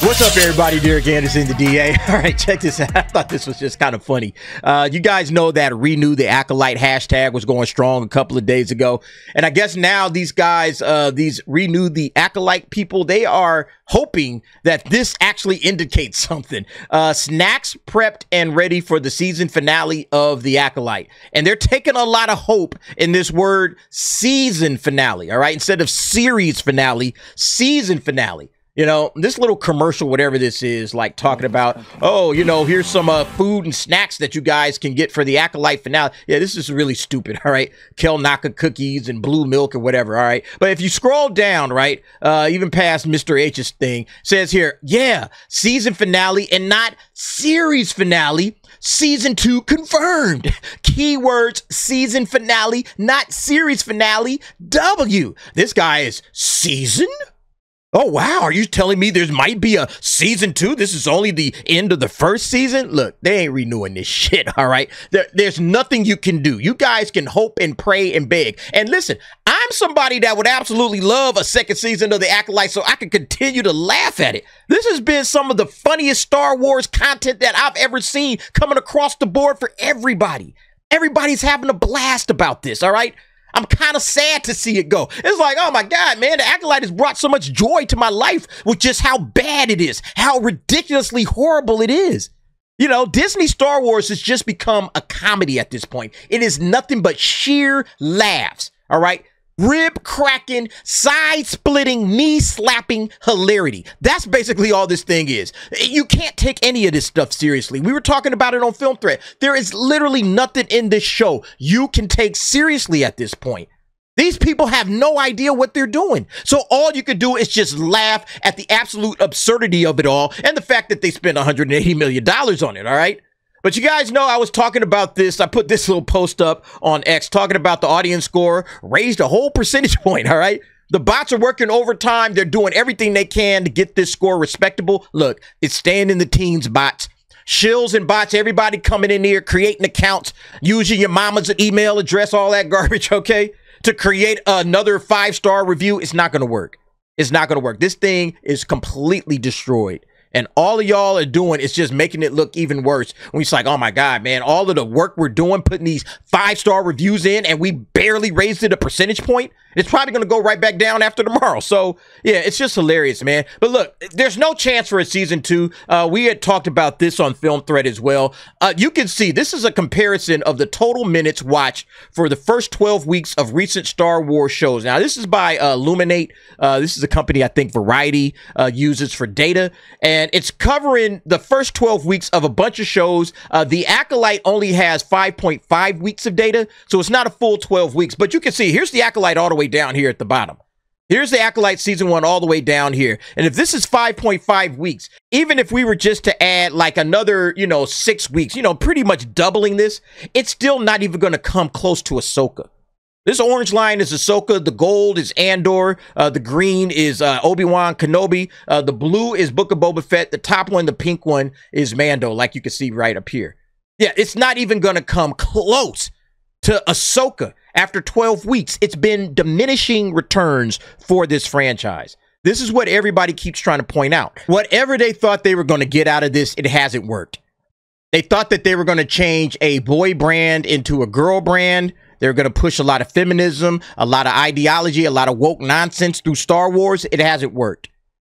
What's up, everybody? Derek Anderson, the DA. All right, check this out. I thought this was just kind of funny. You guys know that Renew the Acolyte hashtag was going strong a couple of days ago. And I guess now these guys, these Renew the Acolyte people, they are hoping that this actually indicates something. Snacks prepped and ready for the season finale of the Acolyte. And they're taking a lot of hope in this word season finale, all right? Instead of series finale, season finale. You know, this little commercial, whatever this is, like talking about, oh, you know, here's some food and snacks that you guys can get for the Acolyte finale. Yeah, this is really stupid, all right? Kel Naka cookies and blue milk or whatever, all right? But if you scroll down, right, even past Mr. H's thing, says here, yeah, season finale and not series finale. Season 2 confirmed. Keywords, season finale, not series finale. W. This guy is season? Oh, wow. Are you telling me there might be a season 2? This is only the end of the first season? Look, they ain't renewing this shit, all right? There's nothing you can do. You guys can hope and pray and beg. And listen, I'm somebody that would absolutely love a second season of The Acolyte so I can continue to laugh at it. This has been some of the funniest Star Wars content that I've ever seen coming across the board for everybody. Everybody's having a blast about this, all right? I'm kind of sad to see it go. It's like, oh my God, man, the Acolyte has brought so much joy to my life with just how bad it is, how ridiculously horrible it is. You know, Disney Star Wars has just become a comedy at this point. It is nothing but sheer laughs, all right? Rib cracking, side splitting, knee slapping hilarity. That's basically all this thing is. You can't take any of this stuff seriously. We were talking about it on Film Thread. There is literally nothing in this show you can take seriously at this point. These people have no idea what they're doing. So all you can do is just laugh at the absolute absurdity of it all and the fact that they spent $180 million on it, all right? But you guys know I was talking about this. I put this little post up on X talking about the audience score raised a whole percentage point, all right? The bots are working overtime. They're doing everything they can to get this score respectable. Look, it's staying in the teens, bots. Shills and bots, everybody coming in here, creating accounts, using your mama's email address, all that garbage, okay? To create another 5-star review, it's not going to work. It's not going to work. This thing is completely destroyed. And all of y'all are doing is just making it look even worse. When it's like, oh my God, man, all of the work we're doing, putting these 5-star reviews in, and we barely raised it a percentage point. It's probably going to go right back down after tomorrow. So, yeah, it's just hilarious, man. But look, there's no chance for a season 2. We had talked about this on Film Thread as well. You can see this is a comparison of the total minutes watched for the first 12 weeks of recent Star Wars shows. Now, this is by Illuminate. This is a company I think Variety uses for data. And it's covering the first 12 weeks of a bunch of shows. The Acolyte only has 5.5 weeks of data, so it's not a full 12 weeks. But you can see, here's the Acolyte all the way down here at the bottom. Here's the Acolyte season 1 all the way down here. And if this is 5.5 weeks, even if we were just to add like another, 6 weeks, pretty much doubling this, it's still not even going to come close to Ahsoka. This orange line is Ahsoka, the gold is Andor, the green is Obi-Wan Kenobi, the blue is Book of Boba Fett, the top one, the pink one, is Mando, like you can see right up here. Yeah, it's not even going to come close to Ahsoka after 12 weeks. It's been diminishing returns for this franchise. This is what everybody keeps trying to point out. Whatever they thought they were going to get out of this, it hasn't worked. They thought that they were going to change a boy brand into a girl brand. They're going to push a lot of feminism, a lot of ideology, a lot of woke nonsense through Star Wars. It hasn't worked.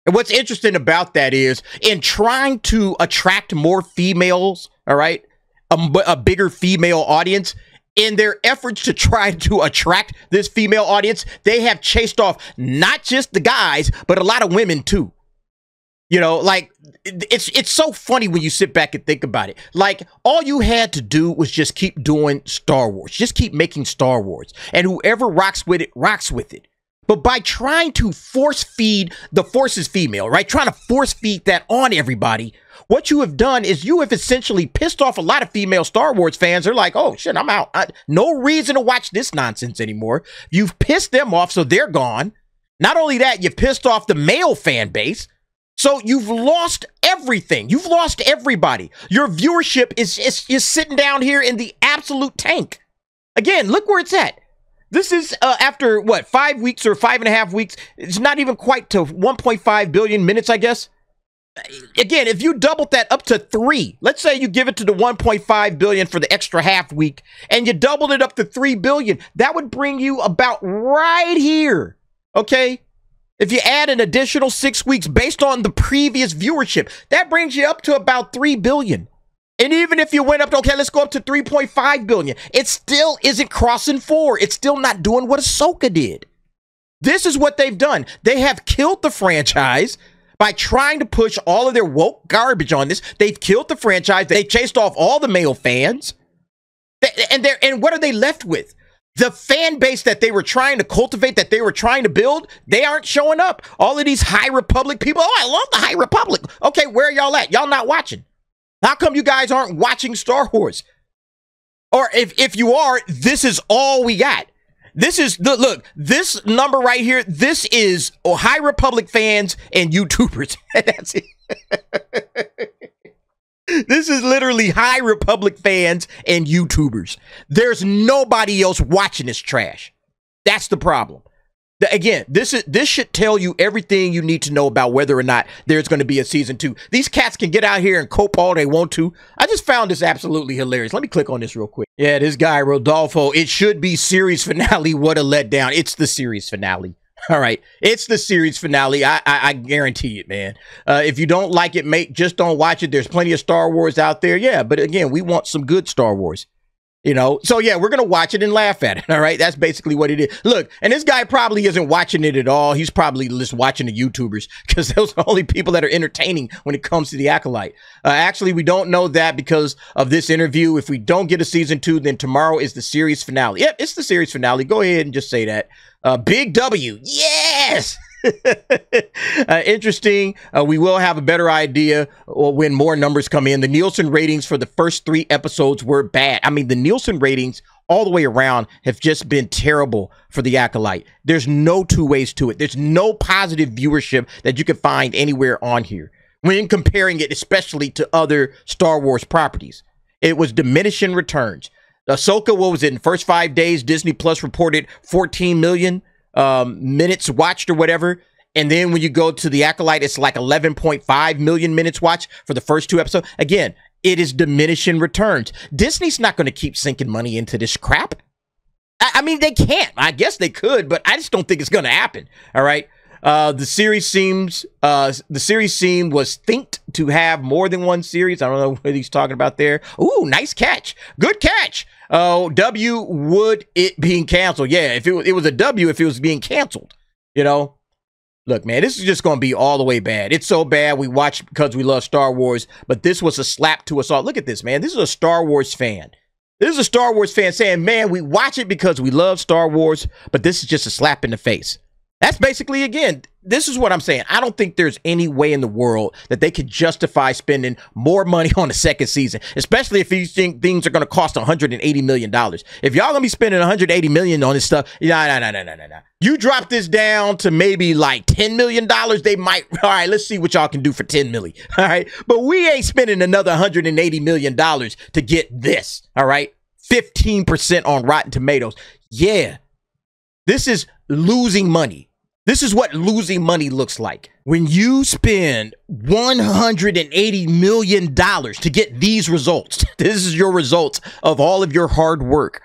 And what's interesting about that is in trying to attract more females, all right, a bigger female audience, in their efforts to try to attract this female audience, they have chased off not just the guys, but a lot of women too. You know, like, it's so funny when you sit back and think about it. Like, all you had to do was just keep doing Star Wars. Just keep making Star Wars. And whoever rocks with it, rocks with it. But by trying to force feed the Force is female, right? Trying to force feed that on everybody, what you have done is you have essentially pissed off a lot of female Star Wars fans. They're like, oh, shit, I'm out. No reason to watch this nonsense anymore. You've pissed them off, so they're gone. Not only that, you've pissed off the male fan base. So you've lost everything. You've lost everybody. Your viewership is sitting down here in the absolute tank. Again, look where it's at. This is after, what, 5 weeks or 5.5 weeks? It's not even quite to 1.5 billion minutes, I guess. Again, if you doubled that up to 3, let's say you give it to the 1.5 billion for the extra half week and you doubled it up to 3 billion, that would bring you about right here. Okay? If you add an additional 6 weeks based on the previous viewership, that brings you up to about 3 billion. And even if you went up to, okay, let's go up to 3.5 billion, it still isn't crossing 4. It's still not doing what Ahsoka did. This is what they've done. They have killed the franchise by trying to push all of their woke garbage on this. They've killed the franchise. They chased off all the male fans. And what are they left with? The fan base that they were trying to cultivate, that they were trying to build, they aren't showing up. All of these High Republic people, oh, I love the High Republic. Okay, where are y'all at? Y'all not watching. How come you guys aren't watching Star Wars? Or if you are, this is all we got. This is, look, this number right here, this is High Republic fans and YouTubers. That's it. This is literally High Republic fans and YouTubers. There's nobody else watching this trash. That's the problem. Again, this should tell you everything you need to know about whether or not there's going to be a season 2. These cats can get out here and cope all they want to. I just found this absolutely hilarious. Let me click on this real quick. Yeah, this guy, Rodolfo, it should be series finale. What a letdown. It's the series finale. All right. It's the series finale. I guarantee it, man. If you don't like it, just don't watch it. There's plenty of Star Wars out there. Yeah, but again, we want some good Star Wars. You know, so yeah, we're going to watch it and laugh at it. All right. That's basically what it is. Look, and this guy probably isn't watching it at all. He's probably just watching the YouTubers because those are the only people that are entertaining when it comes to the Acolyte. Actually, we don't know that because of this interview. If we don't get a season 2, then tomorrow is the series finale. Yep, it's the series finale. Go ahead and just say that. Big W. Yes. Interesting. We will have a better idea when more numbers come in. The Nielsen ratings for the first 3 episodes were bad. I mean, the Nielsen ratings all the way around have just been terrible for the Acolyte. There's no 2 ways to it. There's no positive viewership that you can find anywhere on here when comparing it, especially to other Star Wars properties. It was diminishing returns. Ahsoka, what was it, in the first 5 days, Disney Plus reported 14 million minutes watched or whatever. And then when you go to the Acolyte, it's like 11.5 million minutes watched for the first 2 episodes. Again, it is diminishing returns. Disney's not going to keep sinking money into this crap. I mean, they can't. I guess they could, but I just don't think it's going to happen. All right. The series seems was thinked to have more than 1 series. I don't know what he's talking about there. Ooh, nice catch. Good catch. Oh, W, would it being canceled? Yeah, if it was a W if it was being canceled, you know. Look, man, this is just going to be all the way bad. It's so bad we watch because we love Star Wars, but this was a slap to us all. Look at this, man. This is a Star Wars fan. This is a Star Wars fan saying, man, we watch it because we love Star Wars, but this is just a slap in the face. That's basically, again, this is what I'm saying. I don't think there's any way in the world that they could justify spending more money on the second season, especially if you think things are going to cost $180 million. If y'all going to be spending $180 million on this stuff, no. You drop this down to maybe like $10 million, they might, all right, let's see what y'all can do for $10 million. All right. But we ain't spending another $180 million to get this. All right. 15% on Rotten Tomatoes. Yeah. This is losing money. This is what losing money looks like. When you spend $180 million to get these results, this is your results of all of your hard work.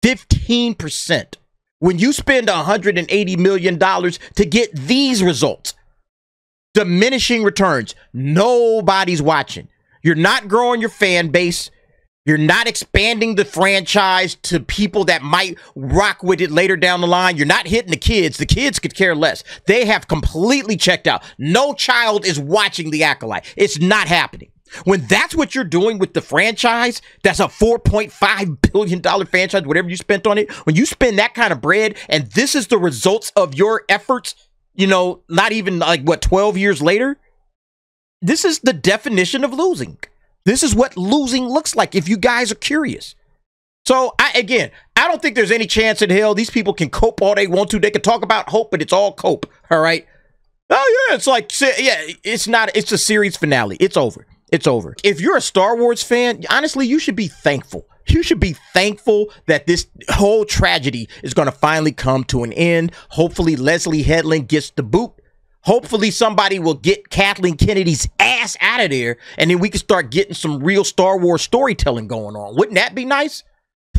15%. When you spend $180 million to get these results, diminishing returns, nobody's watching. You're not growing your fan base. You're not expanding the franchise to people that might rock with it later down the line. You're not hitting the kids. The kids could care less. They have completely checked out. No child is watching The Acolyte. It's not happening. When that's what you're doing with the franchise, that's a $4.5 billion franchise, whatever you spent on it. When you spend that kind of bread and this is the results of your efforts, you know, not even like, what, 12 years later? This is the definition of losing. This is what losing looks like if you guys are curious. So, I don't think there's any chance in hell these people can cope all they want to. They can talk about hope, but it's all cope, all right? Oh, yeah, it's like, yeah, it's a series finale. It's over. It's over. If you're a Star Wars fan, honestly, you should be thankful. You should be thankful that this whole tragedy is going to finally come to an end. Hopefully, Leslie Headland gets the boot. Hopefully somebody will get Kathleen Kennedy's ass out of there, and then we can start getting some real Star Wars storytelling going on. Wouldn't that be nice?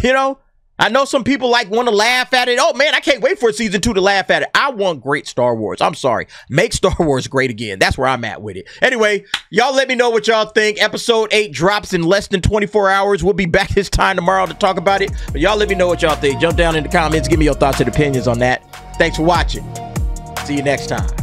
You know, I know some people like want to laugh at it. Oh man, I can't wait for season 2 to laugh at it. I want great Star Wars. I'm sorry. Make Star Wars great again. That's where I'm at with it. Anyway, y'all let me know what y'all think. Episode 8 drops in less than 24 hours. We'll be back this time tomorrow to talk about it. But y'all let me know what y'all think. Jump down in the comments. Give me your thoughts and opinions on that. Thanks for watching. See you next time.